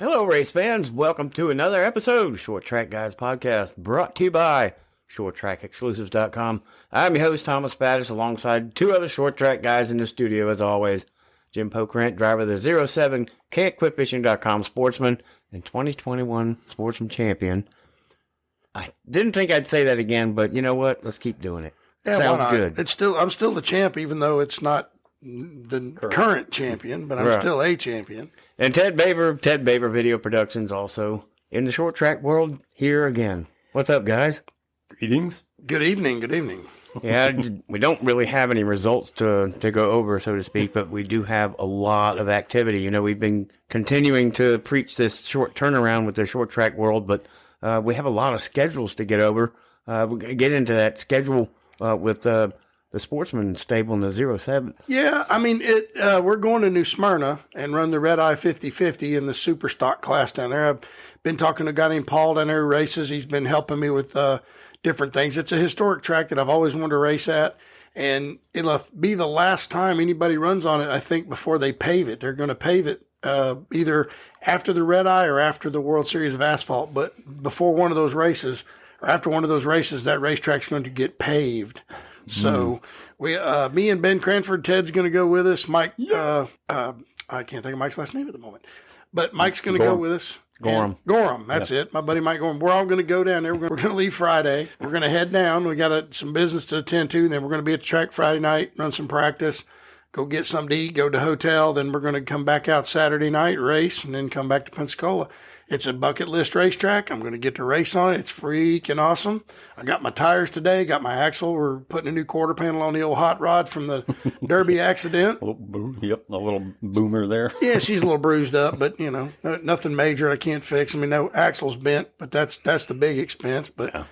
Hello, race fans. Welcome to another episode of Short Track Guys Podcast, brought to you by ShortTrackExclusives.com. I'm your host, Thomas Battis, alongside two other short track guys in the studio, as always. Jim Pokrant, driver of the 07 KQuitFishing.com Sportsman and 2021 Sportsman Champion. I didn't think I'd say that again, but you know what? Let's keep doing it. Yeah, sounds good. I'm still the champ, even though it's not the current champion, but I'm still a champion. And Ted Baber Video Productions, also in the short track world, here again. What's up, guys? Greetings. Good evening. Yeah, we don't really have any results to go over, so to speak, but we do have a lot of activity. You know, we've been continuing to preach this short turnaround with the short track world, but we have a lot of schedules to get over. We're going to get into that schedule with the Sportsman stable in the 07. Yeah, I mean, we're going to New Smyrna and run the Red Eye 50/50 in the super stock class down there. I've been talking to a guy named Paul down there who races. He's been helping me with different things. It's a historic track that I've always wanted to race at, and it'll be the last time anybody runs on it, I think, before they pave it. They're going to pave it either after the Red Eye or after the World Series of Asphalt, but before one of those races, or after one of those races, that racetrack's going to get paved. So me and Ben Cranford, Ted's going to go with us. Mike, I can't think of Mike's last name at the moment, but Mike's going to go with us. Gorham, that's it. My buddy Mike Gorham. We're all going to go down there. We're going to leave Friday. We're going to head down. We got some business to attend to. Then we're going to be at the track Friday night, run some practice, go get something to eat, go to the hotel. Then we're going to come back out Saturday night, race, and then come back to Pensacola. It's a bucket list racetrack. I'm going to get to race on it. It's freaking awesome. I got my tires today, got my axle. We're putting a new quarter panel on the old hot rod from the Derby accident. A little boomer there. Yeah, she's a little bruised up, but, you know, nothing major I can't fix. I mean, no axle's bent, but that's the big expense. But yeah.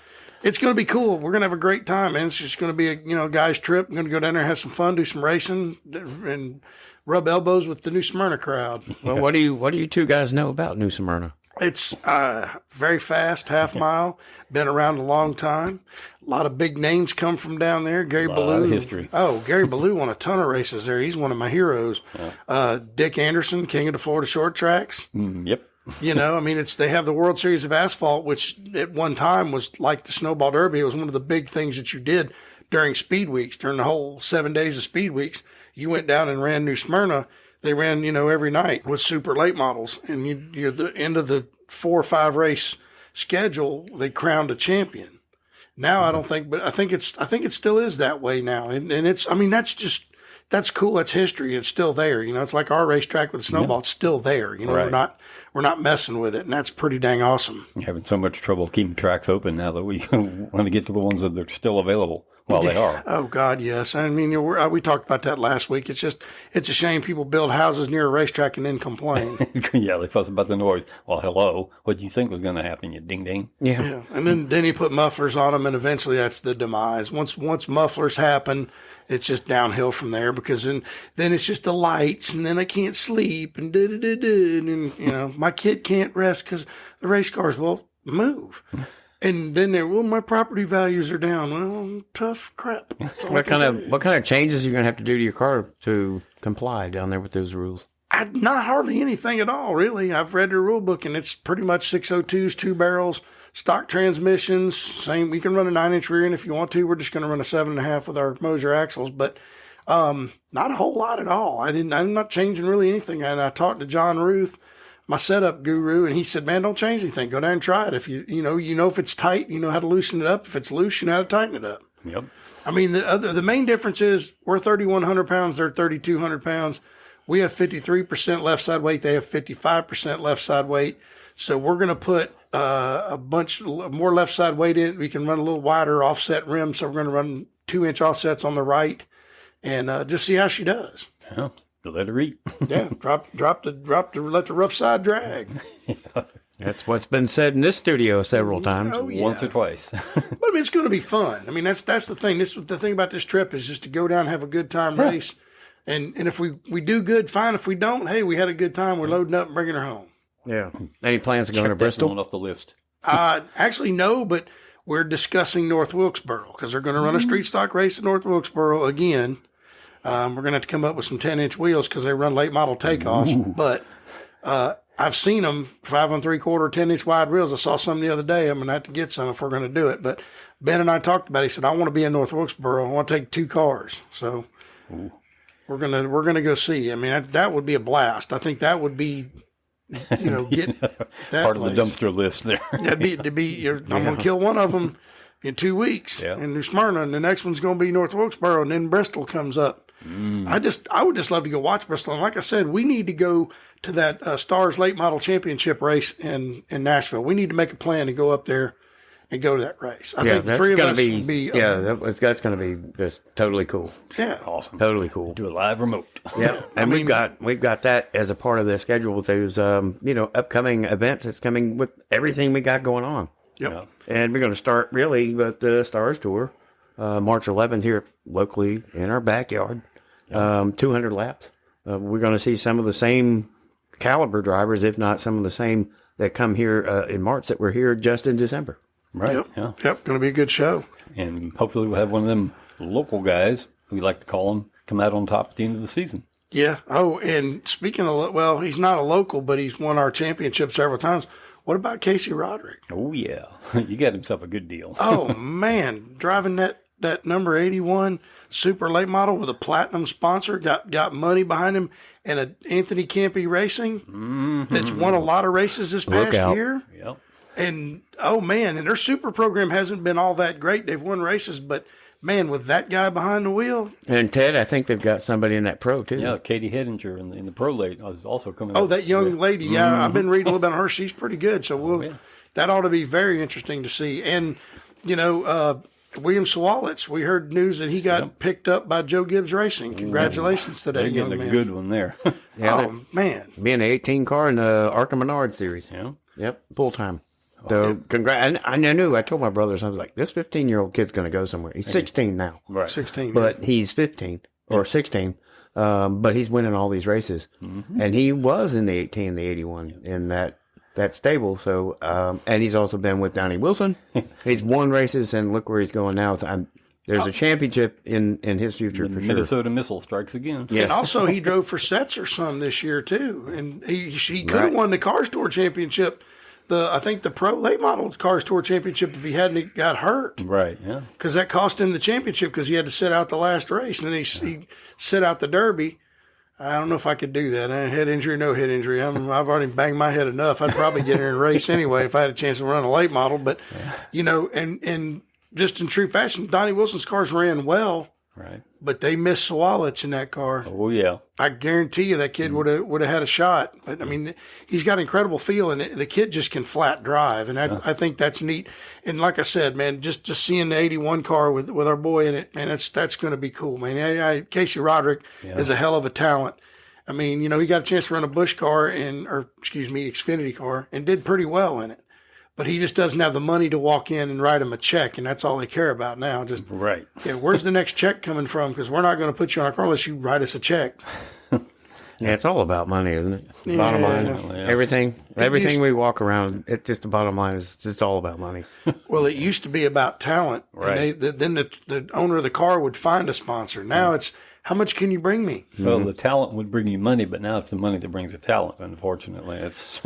It's going to be cool. We're going to have a great time, man. It's just going to be a guy's trip. I'm going to go down there and have some fun, do some racing, and rub elbows with the New Smyrna crowd. Well, what do you two guys know about New Smyrna? It's very fast, half mile. Been around a long time. A lot of big names come from down there. Gary Ballou. History. Oh, Gary Ballou won a ton of races there. He's one of my heroes. Yeah. Dick Anderson, king of the Florida short tracks. Yep. You know, I mean, they have the World Series of Asphalt, which at one time was like the Snowball Derby. It was one of the big things that you did during speed weeks, during the whole 7 days of speed weeks. You went down and ran New Smyrna. They ran, every night with super late models. And you're the end of the 4 or 5 race schedule, they crowned a champion. Now I don't think, but I think it still is that way now. And that's cool. That's history. It's still there. It's like our racetrack with the Snowball. Yeah. It's still there. Right. We're not messing with it. And that's pretty dang awesome. You're having so much trouble keeping tracks open now that we want to get to the ones that are still available. Well, they are. Oh, God, yes. I mean, we talked about that last week. It's a shame people build houses near a racetrack and then complain. Yeah, they fuss about the noise. Well, hello. What do you think was going to happen? You ding ding. Yeah. And then you put mufflers on them, and eventually that's the demise. Once mufflers happen, it's just downhill from there, because then it's just the lights, and then I can't sleep, and and my kid can't rest because the race cars will move. And then my property values are down. Well, tough crap. What kind of changes are you going to have to do to your car to comply down there with those rules? Not hardly anything at all, really. I've read the rule book, and it's pretty much 602s, 2 barrels, stock transmissions. Same. We can run a 9-inch rear end if you want to. We're just going to run a 7.5 with our Moser axles, but not a whole lot at all. I'm not changing really anything. And I talked to John Ruth, my setup guru, and he said, man, don't change anything. Go down and try it. If you know if it's tight, you know how to loosen it up. If it's loose, you know how to tighten it up. Yep. I mean, the main difference is we're 3,100 pounds. They're 3,200 pounds. We have 53% left side weight. They have 55% left side weight. So we're going to put a bunch more left side weight in. We can run a little wider offset rim. So we're going to run 2-inch offsets on the right, and just see how she does. Yeah. Let her eat. Yeah, let the rough side drag. Yeah. That's what's been said in this studio several times. Oh, yeah. Once or twice. But I mean, it's going to be fun. I mean, that's the thing. The thing about this trip is just to go down and have a good time race. And if we do good, fine. If we don't, hey, we had a good time. We're loading up and bringing her home. Yeah. Any plans to go to Bristol? Off the list. Actually, no, but we're discussing North Wilkesboro because they're going to run a street stock race at North Wilkesboro again. We're going to have to come up with some 10-inch wheels because they run late model takeoffs. But I've seen them 5 3/4, 10-inch wide reels. I saw some the other day. I'm going to have to get some if we're going to do it. But Ben and I talked about it. He said, I want to be in North Wilkesboro. I want to take 2 cars. So we're gonna go see. I mean, that would be a blast. I think that would be, get that part place. of the dumpster list there. I'm going to kill one of them in 2 weeks in New Smyrna, and the next one's going to be North Wilkesboro, and then Bristol comes up. I would just love to go watch Bristol. And like I said, we need to go to that Stars Late Model Championship race in Nashville. We need to make a plan to go up there and go to that race. I think the 3 of us would be. That's going to be just totally cool. Yeah, Awesome. Totally cool. Do a live remote. Yeah, and we've got that as a part of the schedule with those upcoming events. It's coming with everything we got going on. Yep. And we're going to start really with the Stars Tour, March 11th here locally in our backyard. 200 laps. We're going to see some of the same caliber drivers, if not some of the same that come here in March that were here just in December. Right. Yep. Yeah. Yep. Going to be a good show. And hopefully we'll have one of them local guys, we like to call them, come out on top at the end of the season. Yeah. Oh, and speaking of, well, he's not a local, but he's won our championship several times. What about Casey Roderick? Oh, yeah. You got himself a good deal. Oh, man. Driving that number 81 super late model with a platinum sponsor, got money behind him, and a Anthony Campy Racing that's won a lot of races this past year. Yep. And, oh, man, and their super program hasn't been all that great. They've won races, but, man, with that guy behind the wheel. And, Ted, I think they've got somebody in that pro, too. Yeah, Katie Hedinger in the pro late is also coming Oh, up. that young lady. Yeah, I've been reading a little bit on her. She's pretty good. So that ought to be very interesting to see. And, William Sawalitz, we heard news that he got picked up by Joe Gibbs Racing. Congratulations to that They're young getting man. a good one there. Oh, man. Being an 18 car in the Arkham Menard series. Yeah. Yep, full time. So, congrats. I knew, I told my brothers, I was like, this 15-year-old kid's going to go somewhere. He's 16 now. Right. 16. But he's 15 or 16. But he's winning all these races. And he was in the 18, the 81 in that stable. So, and he's also been with Donnie Wilson. He's won races, and look where he's going now. So there's a championship in his future for sure. Minnesota Missile strikes again. Yes. And also he drove for Setzer some this year too. And he could have won the Cars Tour Championship. I think the Pro Late Model Cars Tour Championship if he hadn't got hurt. Right, yeah. Because that cost him the championship because he had to sit out the last race. And then he sit out the Derby. I don't know if I could do that. Head injury, no head injury. I've already banged my head enough. I'd probably get in and race anyway if I had a chance to run a late model. But, and just in true fashion, Donnie Wilson's cars ran well. Right. But they missed Sawalitz in that car. Oh, yeah. I guarantee you that kid would have had a shot. But, I mean, he's got incredible feel, and the kid just can flat drive. And I think that's neat. And like I said, man, just seeing the 81 car with our boy in it, man, that's going to be cool, man. Casey Roderick is a hell of a talent. I mean, he got a chance to run a Busch car Xfinity car and did pretty well in it. But he just doesn't have the money to walk in and write him a check, and that's all they care about now. Just right. Yeah, where's the next check coming from? Because we're not going to put you on a car unless you write us a check. Yeah, it's all about money, isn't it? Bottom line, everything we walk around, the bottom line is just all about money. Well, it used to be about talent. Right. And then the owner of the car would find a sponsor. Now it's, how much can you bring me? Well, the talent would bring you money, but now it's the money that brings the talent, unfortunately. It's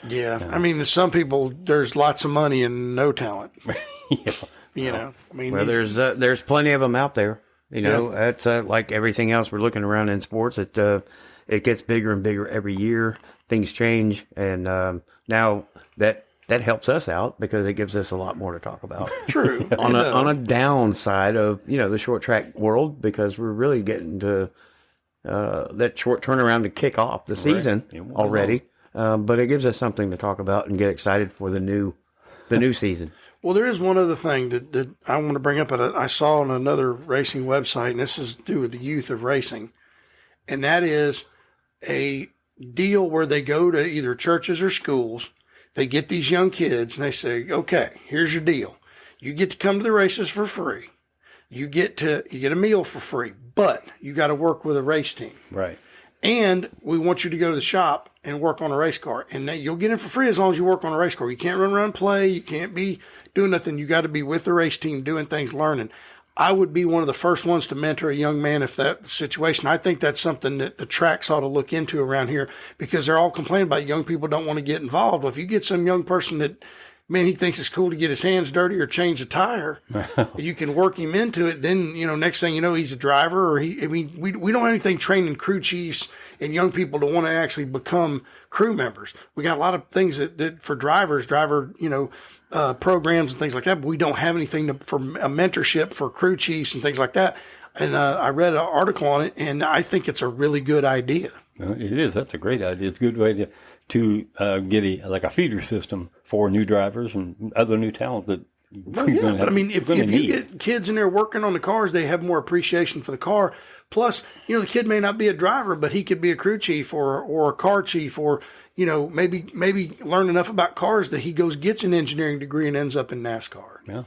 Yeah. I mean, some people, there's lots of money and no talent. I mean, well, there's plenty of them out there. It's like everything else we're looking around in sports. It gets bigger and bigger every year. Things change, and now that helps us out because it gives us a lot more to talk about. True. on a downside of the short track world, because we're really getting to that short turnaround to kick off the season already. But it gives us something to talk about and get excited for the new season. Well, there is one other thing that I want to bring up. I saw on another racing website, and this is to do with the youth of racing, and that is a deal where they go to either churches or schools. They get these young kids, and they say, okay, here's your deal. You get to come to the races for free. You get a meal for free, but you got to work with a race team. right. And we want you to go to the shop and work on a race car. And you'll get in for free as long as you work on a race car. You can't run around and play. You can't be doing nothing. You got to be with the race team doing things, learning. I would be one of the first ones to mentor a young man if that situation. I think that's something that the tracks ought to look into around here, because they're all complaining about young people don't want to get involved. Well, if you get some young person that, man, he thinks it's cool to get his hands dirty or change a tire, you can work him into it. Then, next thing you know, he's a driver, or we don't have anything training crew chiefs and young people to want to actually become crew members. We got a lot of things that for drivers, programs and things like that, but we don't have anything for a mentorship for crew chiefs and things like that. And I read an article on it, and I think it's a really good idea. It is. That's a great idea. It's a good way to get a feeder system for new drivers and other new talent that. Well, yeah, but I mean, if you get kids in there working on the cars, they have more appreciation for the car. Plus, the kid may not be a driver, but he could be a crew chief or a car chief, or maybe learn enough about cars that he gets an engineering degree and ends up in NASCAR. Yeah.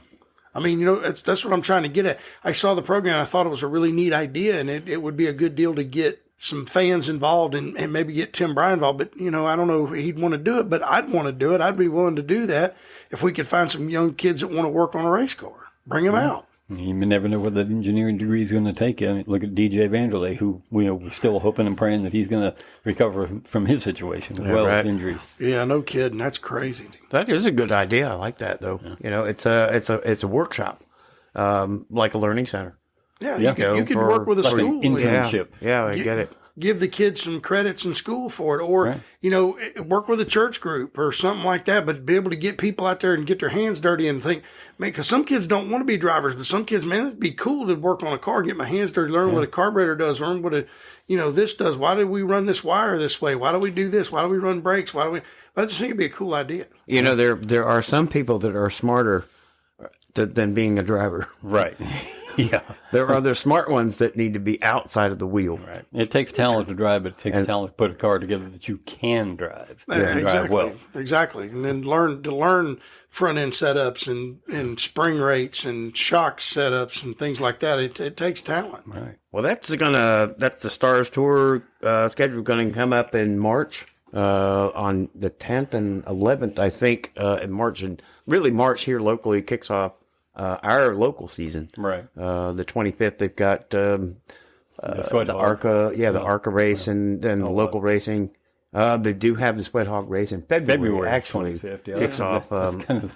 I mean, that's what I'm trying to get at. I saw the program. I thought it was a really neat idea, and it would be a good deal to get some fans involved and maybe get Tim Bryan involved. But, I don't know if he'd want to do it, but I'd want to do it. I'd be willing to do that if we could find some young kids that want to work on a race car. Bring them out. You never know what that engineering degree is going to take you. I mean, look at DJ Vanderlei, who we're still hoping and praying that he's going to recover from his situation as well as injuries. Yeah, no kidding. That's crazy. That is a good idea. I like that, though. Yeah. It's a workshop, like a learning center. Yeah, you could work with a school. Internship. Yeah, I get it. Give the kids some credits in school for it, or, work with a church group or something like that, but be able to get people out there and get their hands dirty and think, man, because some kids don't want to be drivers, but some kids, man, it'd be cool to work on a car, get my hands dirty, learn what a carburetor does, learn what this does. Why did we run this wire this way? Why do we do this? Why do we run brakes? But I just think it'd be a cool idea. There are some people that are smarter than being a driver. Right. Yeah. There are other smart ones that need to be outside of the wheel. Right. It takes talent to drive, but it takes talent to put a car together that you can drive. Yeah, drive well. Exactly. And then learn front end setups and spring rates and shock setups and things like that. It takes talent. Right. Well, that's the Stars Tour schedule going to come up in March, on the 10th and 11th, I think, in March. And really March here locally kicks off our local season. Right. The 25th, they've got the ARCA, the ARCA race and then the local racing. They do have the Sweat Hog race in February actually. 25th, kicks off. That's kind of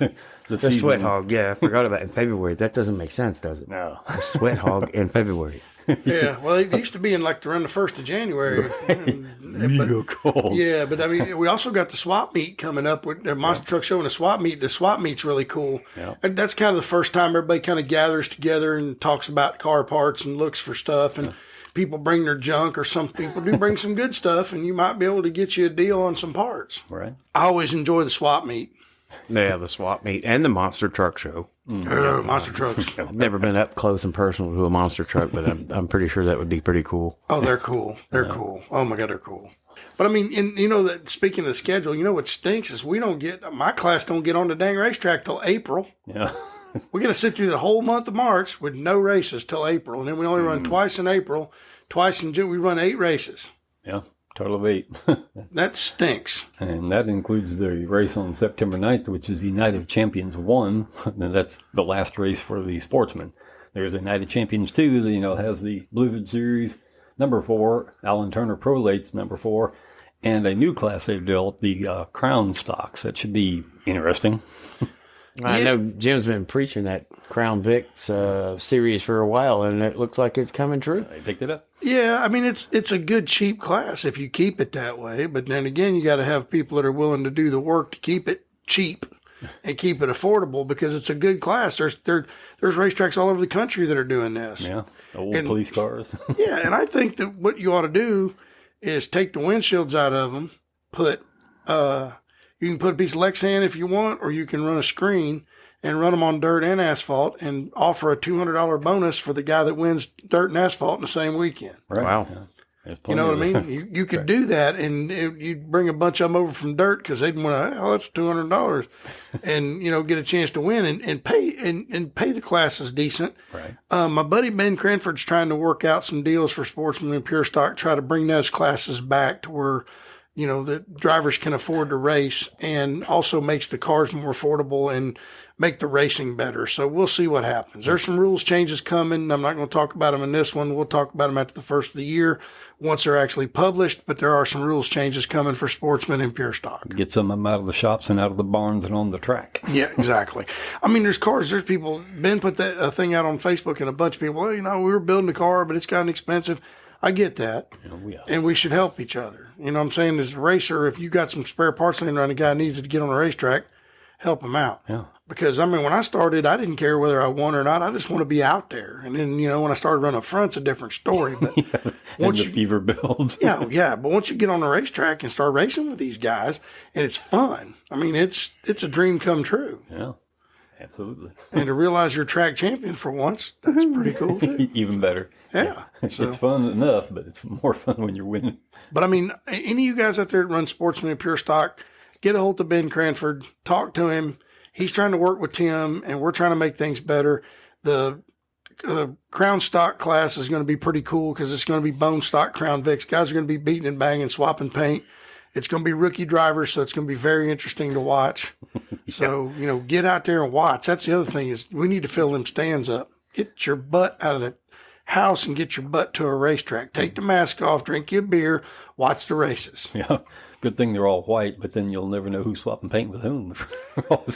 the Sweat Hog, I forgot about it, in February. That doesn't make sense, does it? No. The Sweat Hog in February. Yeah, well, it used to be in around the 1st of January. Real cold. Yeah, but I mean, we also got the swap meet coming up with the monster truck show and the swap meet. The swap meet's really cool. Yeah. And that's kind of the first time everybody kind of gathers together and talks about car parts and looks for stuff. And people bring their junk, or some people do bring some good stuff, and you might be able to get you a deal on some parts. Right. I always enjoy the swap meet. Yeah, the swap meet and the monster truck show. Monster trucks. I've never been up close and personal to a monster truck, but I'm pretty sure that would be pretty cool. Oh, they're cool. They're cool. Oh my God, they're cool. But I mean, that speaking of the schedule, what stinks is my class don't get on the dang racetrack till April. Yeah. We got to sit through the whole month of March with no races till April, and then we only run twice in April, twice in June. We run 8 races. Yeah. Total of 8. That stinks. And that includes the race on September 9th, which is the Night of Champions 1. And that's the last race for the sportsmen. There's a Night of Champions 2 that, has the Blizzard Series number 4, Alan Turner Prolates number 4, and a new class they've developed, the Crown Stocks. That should be interesting. I know Jim's been preaching that Crown Vic's series for a while, and it looks like it's coming true. They picked it up. Yeah, I mean, it's a good, cheap class if you keep it that way. But then again, you got to have people that are willing to do the work to keep it cheap and keep it affordable, because it's a good class. There's racetracks all over the country that are doing this. Yeah, old police cars. Yeah, and I think that what you ought to do is take the windshields out of them, you can put a piece of Lexan if you want, or you can run a screen and run them on dirt and asphalt and offer a $200 bonus for the guy that wins dirt and asphalt in the same weekend. Right. Wow. Yeah. You know what I mean? You could do that, and you'd bring a bunch of them over from dirt because they'd want to, that's $200, and get a chance to win and pay the classes decent. Right. My buddy Ben Cranford's trying to work out some deals for sportsmen and pure stock, try to bring those classes back to where the drivers can afford to race, and also makes the cars more affordable and make the racing better. So we'll see what happens. There's some rules changes coming. I'm not going to talk about them in this one. We'll talk about them after the first of the year once they're actually published. But there are some rules changes coming for Sportsman and Pure Stock. Get some of them out of the shops and out of the barns and on the track. Yeah, exactly. I mean, there's people, Ben put that thing out on Facebook, and a bunch of people, we were building a car, but it's gotten expensive. I get that. And we should help each other. You know what I'm saying? As a racer, if you got some spare parts laying around, a guy needs it to get on a racetrack, help him out. Yeah. Because, I mean, when I started, I didn't care whether I won or not. I just want to be out there. And then, when I started running up front, it's a different story. But once the fever builds. yeah. But once you get on the racetrack and start racing with these guys, and it's fun. I mean, it's a dream come true. Yeah, absolutely. And to realize you're track champion for once, that's pretty cool, too. Even better. Yeah. So, it's fun enough, but it's more fun when you're winning. But, I mean, any of you guys out there that run Sportsman and Pure Stock, get a hold of Ben Cranford, talk to him. He's trying to work with Tim, and we're trying to make things better. The Crown Stock class is going to be pretty cool because it's going to be bone stock Crown Vics. Guys are going to be beating and banging, swapping paint. It's going to be rookie drivers, so it's going to be very interesting to watch. Yeah. So, get out there and watch. That's the other thing is we need to fill them stands up. Get your butt out of the house and get your butt to a racetrack. Take the mask off, drink your beer, watch the races. Yeah. Good thing they're all white, but then you'll never know who's swapping paint with whom.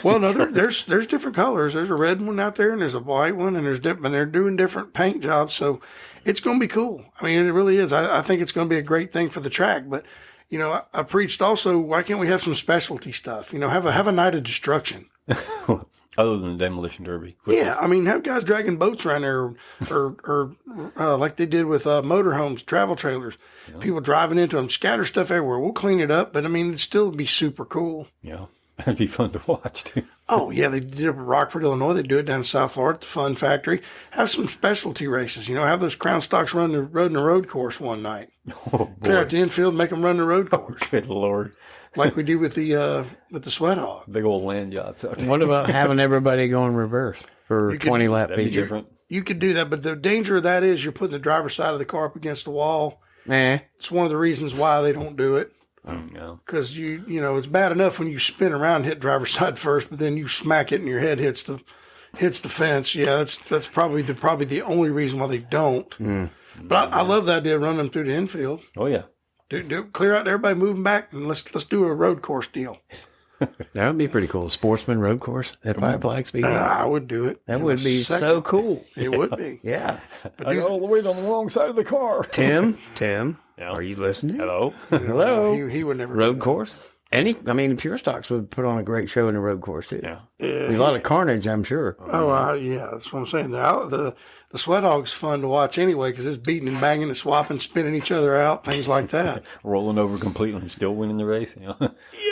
Well, no, there's different colors. There's a red one out there, and there's a white one, and they're doing different paint jobs. So it's going to be cool. I mean, it really is. I think it's going to be a great thing for the track. But I preached also, why can't we have some specialty stuff? Have a night of destruction. Other than the demolition derby. Yeah, I mean, have guys dragging boats around there, or like they did with motorhomes, travel trailers. Yeah. People driving into them, scatter stuff everywhere. We'll clean it up, but I mean, it'd still be super cool. Yeah, it'd be fun to watch too. Oh yeah, they did it in Rockford, Illinois. They do it down in South Florida at the Fun Factory. Have some specialty races. Have those Crown Stocks run the road course one night. Oh boy! Clear out the infield, make them run the road course. Oh, good Lord! Like we do with the Sweat Hog. Big old land yachts out there. What about having everybody go in reverse for 20-lap feature? You could do that, but the danger of that is you're putting the driver's side of the car up against the wall. It's one of the reasons why they don't do it. Because it's bad enough when you spin around and hit driver's side first, but then you smack it and your head hits the fence. Yeah, that's probably the only reason why they don't. But I love the idea of running them through the infield. Oh yeah. Do clear out everybody moving back, and let's do a road course deal. That would be pretty cool. Sportsman road course at Five Flags Speedway. I would do it. That would be so cool. It would be. Yeah. But I got all the weight on the wrong side of the car. Tim, are you listening? Hello. Hello. He would never road course. Pure Stocks would put on a great show in the road course too. Yeah. A lot of carnage, I'm sure. Yeah, that's what I'm saying. The Sweat Hog's fun to watch anyway because it's beating and banging and swapping, spinning each other out, things like that. Rolling over completely and still winning the race. Yeah,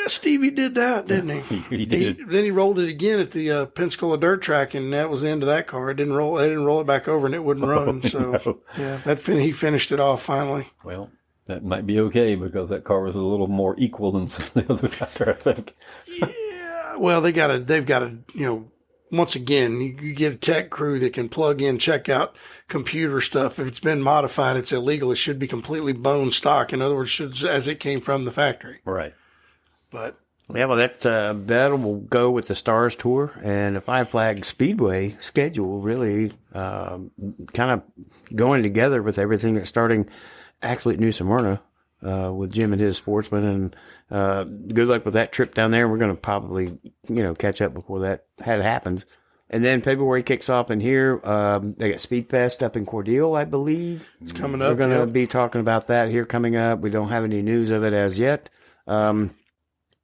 Stevie did that, didn't he? He did. Then he rolled it again at the Pensacola dirt track, and that was the end of that car. They didn't roll it back over, and it wouldn't run. So yeah, he finished it off finally. Well, that might be okay because that car was a little more equal than some of the others out there, I think. Yeah, well, they've got to, once again, you get a tech crew that can plug in, check out computer stuff. If it's been modified, it's illegal. It should be completely bone stock. In other words, as it came from the factory. Right. But yeah, well, that will go with the Stars Tour and the Five Flags Speedway schedule. Really, kind of going together with everything that's starting actually at New Smyrna. With Jim and his Sportsman, and good luck with that trip down there. We're going to probably, catch up before that happens. And then February kicks off in here. They got Speed Fest up in Cordele, I believe. It's coming up. We're going to be talking about that here coming up. We don't have any news of it as yet. And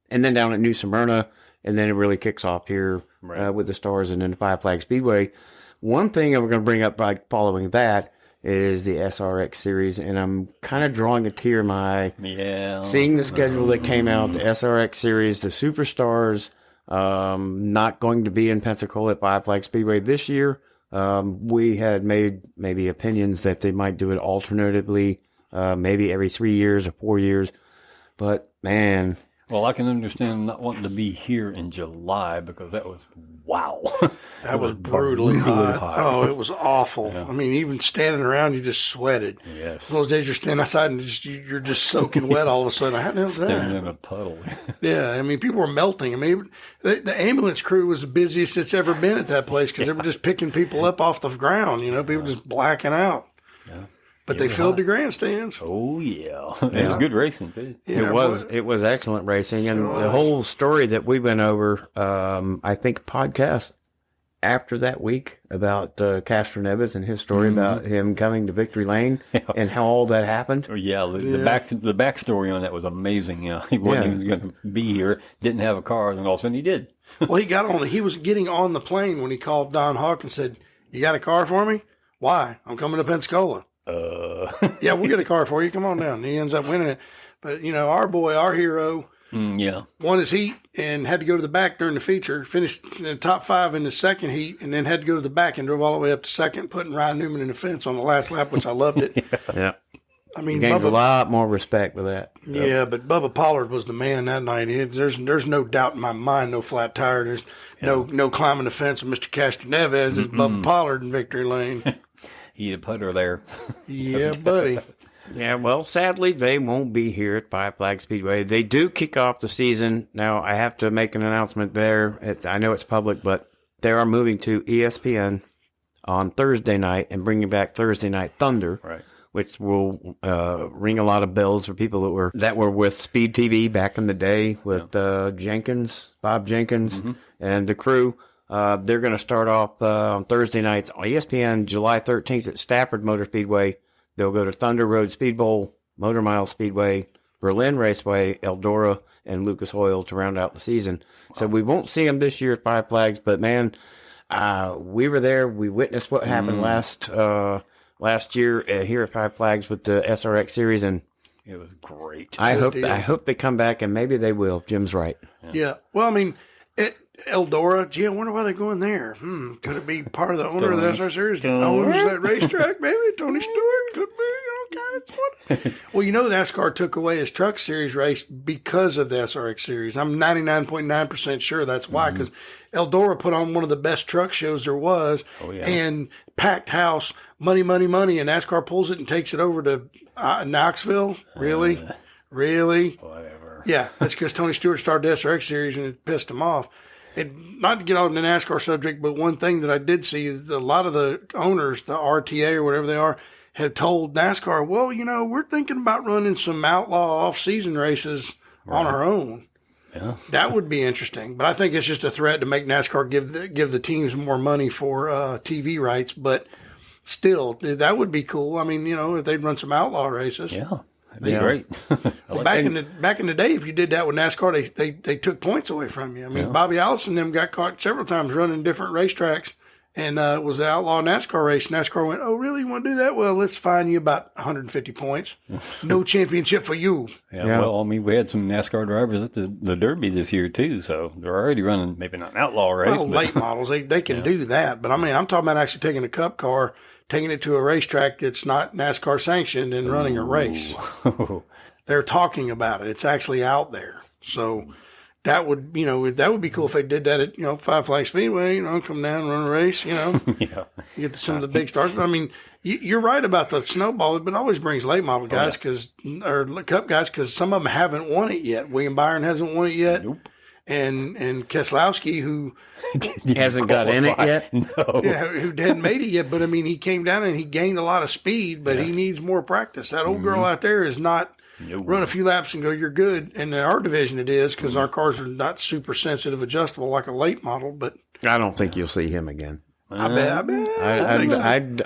then down at New Smyrna, and then it really kicks off here with the Stars and then the Five Flags Speedway. One thing that we're going to bring up by following that is the SRX series, and I'm kind of drawing a tear in my eye. Seeing the schedule that came out, the SRX series, the Superstars, not going to be in Pensacola at Five Flags Speedway this year. We had made maybe opinions that they might do it alternatively, maybe every 3 years or 4 years. But man, Well, I can understand not wanting to be here in July because that was, wow. That was brutally hot. Oh, it was awful. Yeah. I mean, even standing around, you just sweated. Yes. Those days you're standing outside and you're just soaking wet all of a sudden. How the hell's that? Standing in a puddle. Yeah, I mean, people were melting. I mean, the ambulance crew was the busiest it's ever been at that place because they were just picking people up off the ground. You know, people just blacking out. Yeah. But they filled the grandstands. Oh, yeah. It was good racing, too. Yeah, it was excellent racing. And the whole story that we went over, I think, podcast after that week about Castro Neves and his story about him coming to Victory Lane and how all that happened. Oh, yeah, the backstory on that was amazing. You know, he wasn't going to be here, didn't have a car, and all of a sudden he did. Well, he was getting on the plane when he called Don Hawk and said, "You got a car for me? Why? I'm coming to Pensacola." Yeah, we'll get a car for you. Come on down. And he ends up winning it. But, you know, our hero, won his heat and had to go to the back during the feature, finished in the top 5 in the second heat, and then had to go to the back and drove all the way up to second, putting Ryan Newman in the fence on the last lap, which I loved it. Yeah. I mean, you gained a lot more respect with that. Yeah, but Bubba Pollard was the man that night. There's no doubt in my mind, no flat tire. There's no climbing the fence of Mr. Castro Neves. It's Bubba Pollard in Victory Lane. He had a putter there. Yeah, buddy. Yeah, well, sadly, they won't be here at Five Flag Speedway. They do kick off the season. Now, I have to make an announcement there. I know it's public, but they are moving to ESPN on Thursday night and bringing back Thursday Night Thunder, right, which will ring a lot of bells for people that were with Speed TV back in the day with Bob Jenkins, and the crew. They're going to start off on Thursday nights on ESPN July 13th at Stafford Motor Speedway. They'll go to Thunder Road Speed Bowl, Motor Mile Speedway, Berlin Raceway, Eldora, and Lucas Oil to round out the season. Wow. So we won't see them this year at Five Flags, but man, we were there. We witnessed what happened last year here at Five Flags with the SRX series, and it was great. I hope they come back, and maybe they will. Jim's right. Yeah. Well, I mean, Eldora, gee, I wonder why they're going there. Could it be part of the owner of the SR Series? Owns that racetrack, maybe? Tony Stewart? Could be, kind of fun. Well, NASCAR took away his Truck Series race because of the SRX Series. I'm 99.9% sure that's why, because Eldora put on one of the best truck shows there was, and packed house, money, and NASCAR pulls it and takes it over to Knoxville. Really? Whatever. Yeah, that's because Tony Stewart started the SRX Series and it pissed him off. And not to get on the NASCAR subject, but one thing that I did see, a lot of the owners, the RTA or whatever they are, had told NASCAR, well, we're thinking about running some outlaw off-season races on our own. Yeah. That would be interesting. But I think it's just a threat to make NASCAR give the teams more money for TV rights. But still, that would be cool. I mean, if they'd run some outlaw races. Yeah. That'd be great. Back in the day, if you did that with NASCAR, they took points away from you. I mean, Bobby Allison and them got caught several times running different racetracks, and it was the outlaw NASCAR race. NASCAR went, "Oh, really? You want to do that? Well, let's fine you about 150 points. No championship for you." Yeah. Well, I mean, we had some NASCAR drivers at the Derby this year too, so they're already running maybe not an outlaw race. Well, late models they can do that, but I mean, I'm talking about actually taking a Cup car, taking it to a racetrack that's not NASCAR sanctioned and running a race. They're talking about it. It's actually out there. So that would be cool if they did that at, Five Flag Speedway, come down and run a race, Get some of the big stars. But I mean, you're right about the snowball, but it always brings late model guys or Cup guys because some of them haven't won it yet. William Byron hasn't won it yet. Nope. And Keselowski, who hasn't got in it yet. No. Yeah, who hadn't made it yet. But I mean, he came down and he gained a lot of speed, but he needs more practice. That old girl out there is not run a few laps and go, you're good. And in our division it is because our cars are not super sensitive adjustable like a late model. But I don't think you'll see him again. I bet.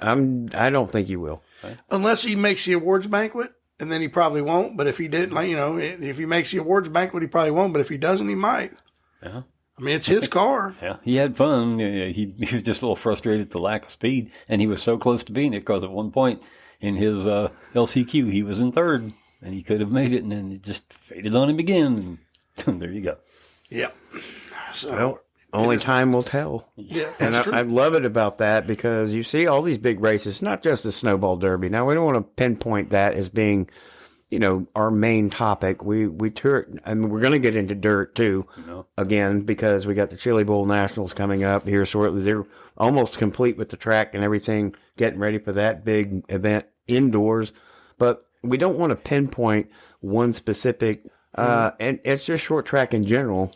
I don't think you will. Unless he makes the awards banquet. And then he probably won't. But if he did, if he makes the awards banquet, he probably won't. But if he doesn't, he might. Yeah. I mean, it's his car. Yeah. He had fun. He was just a little frustrated at the lack of speed. And he was so close to being it because at one point in his LCQ, he was in third. And he could have made it. And then it just faded on him again. And there you go. Yeah. So, well, only time will tell. Yeah. And I love it about that because you see all these big races, not just the Snowball Derby. Now, we don't want to pinpoint that as being, our main topic. We tour, I mean, we're going to get into dirt too, again, because we got the Chili Bowl Nationals coming up here shortly. They're almost complete with the track and everything, getting ready for that big event indoors. But we don't want to pinpoint one specific, and it's just short track in general.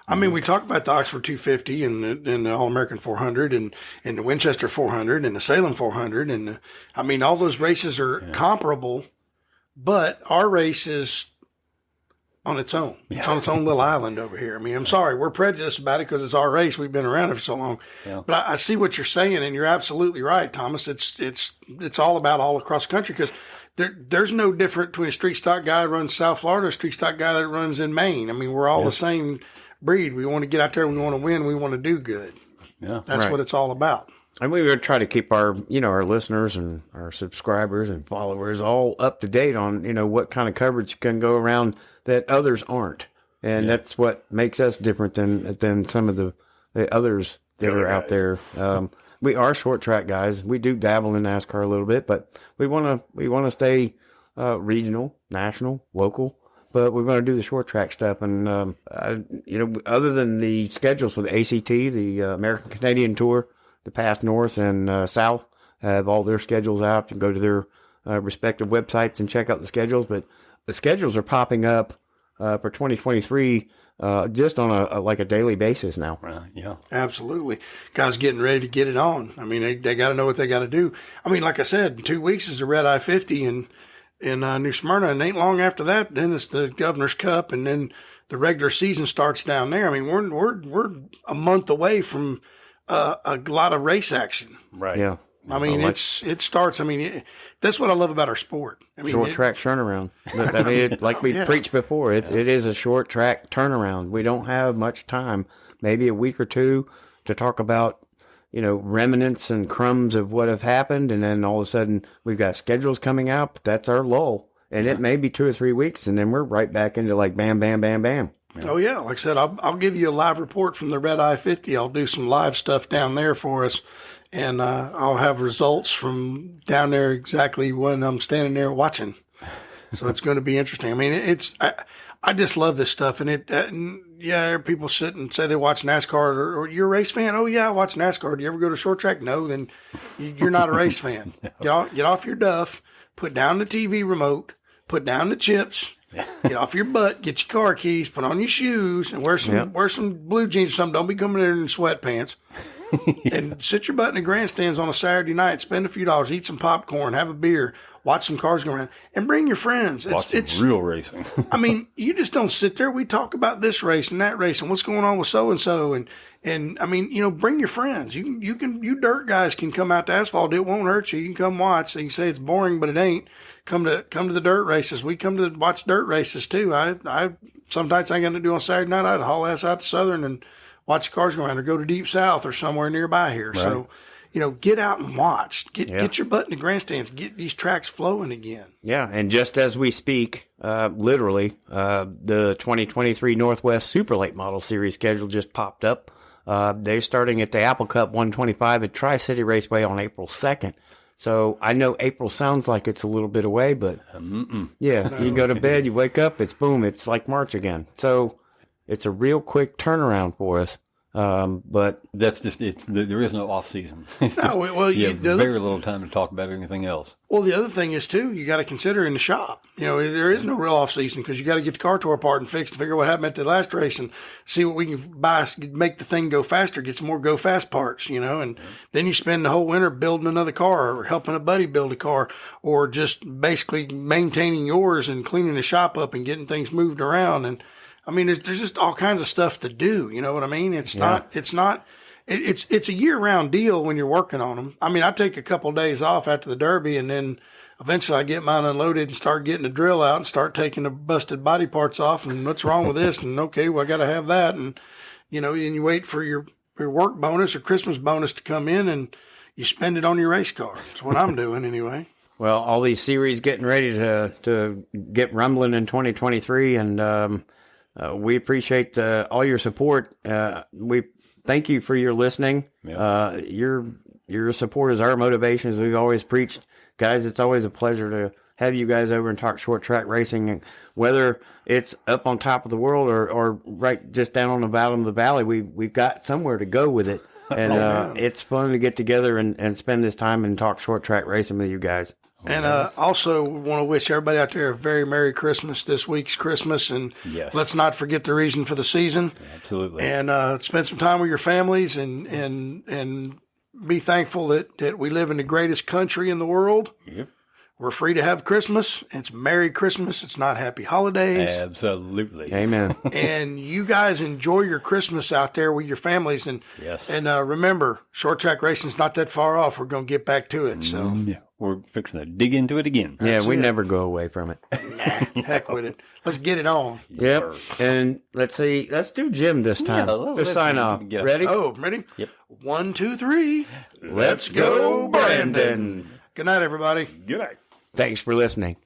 I mean, we talked about the Oxford 250 and the All-American 400 and the Winchester 400 and the Salem 400. And all those races are comparable, but our race is on its own. It's on its own little island over here. I mean, I'm sorry, we're prejudiced about it because it's our race. We've been around it for so long. Yeah. But I see what you're saying, and you're absolutely right, Thomas. It's all about all across the country because there's no difference between a street stock guy that runs South Florida, a street stock guy that runs in Maine. I mean, we're all the same breed. We want to get out there. We want to win. We want to do good. Yeah, that's what it's all about. And we would try to keep our listeners and our subscribers and followers all up to date on, what kind of coverage can go around that others aren't. And that's what makes us different than some of the others that are out there. We are short track guys. We do dabble in NASCAR a little bit, but we want to stay regional, national, local. But we're going to do the short track stuff. And, other than the schedules for the ACT, the American Canadian Tour, the Pass North and South have all their schedules out. You can go to their respective websites and check out the schedules. But the schedules are popping up for 2023 just on a daily basis now. Yeah, absolutely. Guys getting ready to get it on. I mean, they got to know what they got to do. I mean, like I said, in 2 weeks is the Red I-50 in New Smyrna, and ain't long after that, then it's the Governor's Cup, and then the regular season starts down there. I mean, we're a month away from a lot of race action. Right. Yeah. I mean, it starts. I mean, that's what I love about our sport. I mean, short track turnaround. I mean, like we preached before, it is a short track turnaround. We don't have much time, maybe a week or two, to talk about remnants and crumbs of what have happened, and then all of a sudden we've got schedules coming out. But that's our lull, and it may be 2 or 3 weeks, and then we're right back into like bam, bam, bam, bam. Yeah. Oh yeah, like I said, I'll give you a live report from the Red I-50. I'll do some live stuff down there for us, and I'll have results from down there exactly when I'm standing there watching. So it's going to be interesting. I mean, I just love this stuff, and people sit and say they watch NASCAR, or you're a race fan. Oh yeah, I watch NASCAR. Do you ever go to short track? No, then you're not a race fan. No. Get off your duff, put down the TV remote, put down the chips, get off your butt, get your car keys, put on your shoes, and wear some blue jeans or something. Don't be coming in sweatpants. And sit your butt in the grandstands on a Saturday night, spend a few dollars, eat some popcorn, have a beer, watch some cars go around, and bring your friends. It's real racing. I mean, you just don't sit there. We talk about this race and that race and what's going on with so and so, and I mean, bring your friends. You dirt guys can come out to asphalt. It won't hurt you. You can come watch. So you say it's boring, but it ain't. Come to the dirt races. We come to watch dirt races too. I sometimes I got to do on Saturday night. I'd haul ass out to Southern and watch cars go around, or go to Deep South or somewhere nearby here. Right. So, get out and watch. Get your butt in the grandstands. Get these tracks flowing again. Yeah, and just as we speak, literally, the 2023 Northwest Super Late Model Series schedule just popped up. They're starting at the Apple Cup 125 at Tri-City Raceway on April 2nd. So I know April sounds like it's a little bit away, but you go to bed, you wake up, it's boom, it's like March again. So it's a real quick turnaround for us. But that's just it. There is no off season. You have very little time to talk about anything else. Well, the other thing is too, you got to consider in the shop. There is no real off season because you got to get the car tore apart and fixed to figure out what happened at the last race and see what we can buy, make the thing go faster, get some more go fast parts. And then you spend the whole winter building another car or helping a buddy build a car or just basically maintaining yours and cleaning the shop up and getting things moved around. And I mean, there's just all kinds of stuff to do. You know what I mean? It's a year-round deal when you're working on them. I mean, I take a couple of days off after the Derby, and then eventually I get mine unloaded and start getting the drill out and start taking the busted body parts off. And what's wrong with this? And okay, well, I got to have that. And and you wait for your work bonus or Christmas bonus to come in, and you spend it on your race car. That's what I'm doing anyway. Well, all these series getting ready to get rumbling in 2023, and we appreciate all your support. We thank you for your listening. Your support is our motivation, as we've always preached. Guys, it's always a pleasure to have you guys over and talk short track racing, and whether it's up on top of the world or right just down on the bottom of the valley, we've got somewhere to go with it. And it's fun to get together and spend this time and talk short track racing with you guys. And also want to wish everybody out there a very Merry Christmas. This week's Christmas, and let's not forget the reason for the season. Absolutely. And spend some time with your families, and be thankful that we live in the greatest country in the world. Yep. We're free to have Christmas. It's Merry Christmas. It's not Happy Holidays. Absolutely. Amen. And you guys enjoy your Christmas out there with your families. And remember, short track racing's not that far off. We're going to get back to it. So we're fixing to dig into it again. We never go away from it. Heck with it. Let's get it on. Yep. And let's do Jim this time. Let's sign off. Ready? Oh, ready? Yep. 1, 2, 3. Let's go, Brandon. Good night, everybody. Good night. Thanks for listening.